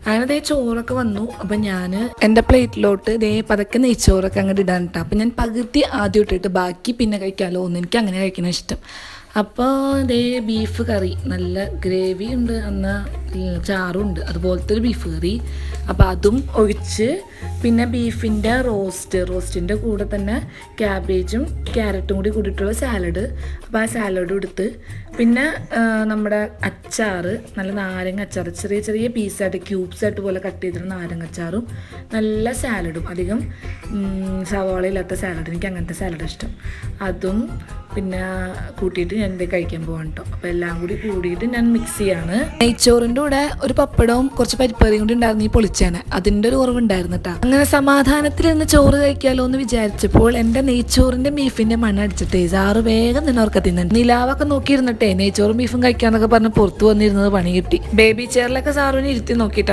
അങ്ങനെ ദേ ചോറൊക്കെ വന്നു. അപ്പം ഞാൻ എൻ്റെ പ്ലേറ്റിലോട്ട് ദേ പതക്കെ നെയ്ച്ചോറൊക്കെ അങ്ങോട്ട് ഇടാൻ കേട്ടോ. അപ്പം ഞാൻ പകുതി ആദ്യം ഇട്ടിട്ട് ബാക്കി പിന്നെ കഴിക്കാമല്ലോ എന്ന് എനിക്ക് അങ്ങനെ കഴിക്കണ ഇഷ്ടം. അപ്പോൾ ദേ ബീഫ് കറി, നല്ല ഗ്രേവി ഉണ്ട്, എന്നാൽ ചാറുണ്ട്, അതുപോലത്തെ ഒരു ബീഫ് കറി. അപ്പോൾ അതും ഒഴിച്ച് പിന്നെ ബീഫിൻ്റെ റോസ്റ്റിൻ്റെ കൂടെ തന്നെ ക്യാബേജും ക്യാരറ്റും കൂടിയിട്ടുള്ള സാലഡ്. അപ്പോൾ ആ സാലഡും എടുത്ത് പിന്നെ നമ്മുടെ അച്ചാറ്, നല്ല നാരങ്ങ അച്ചാർ, ചെറിയ ചെറിയ പീസായിട്ട് ക്യൂബ്സായിട്ട് പോലെ കട്ട് ചെയ്തിട്ട് നാരങ്ങ അച്ചാറും നല്ല സാലഡും, അധികം സവാള ഇല്ലാത്ത സാലഡ്, എനിക്ക് അങ്ങനത്തെ സാലഡ് ഇഷ്ടം. അതും പിന്നെ കൂട്ടിയിട്ട് ഞാൻ ഇത് കഴിക്കാൻ പോകാൻ കേട്ടോ. അപ്പോൾ എല്ലാം കൂടിയിട്ട് ഞാൻ മിക്സ് ചെയ്യാണ്. നെയ്ച്ചോറിൻ്റെ കൂടെ ഒരു പപ്പടവും കുറച്ച് പരിപ്പറിയും കൂടി ഉണ്ടായിരുന്നു ഈ പൊളിച്ചാണ്, അതിൻ്റെ ഒരു കുറവുണ്ടായിരുന്നു കേട്ടോ. അങ്ങനെ സമാധാനത്തിലിരുന്ന് ചോറ് കഴിക്കാമല്ലോ എന്ന് വിചാരിച്ചപ്പോൾ എൻ്റെ നെയ്ച്ചോറിൻ്റെ ബീഫിൻ്റെ മണ്ണ് അടിച്ചിട്ടേ സാറ് വേഗം തന്നെ ഓർക്ക തിന്നുണ്ട്. നിലാവൊക്കെ നോക്കിയിരുന്നിട്ടേ നെയ്ച്ചോറും ബീഫും കഴിക്കാന്നൊക്കെ പറഞ്ഞ് പുറത്ത് വന്നിരുന്നത് പണി കിട്ടി. ബേബി ചെയറിലൊക്കെ സാറിന് ഇരുത്തി നോക്കിയിട്ടാ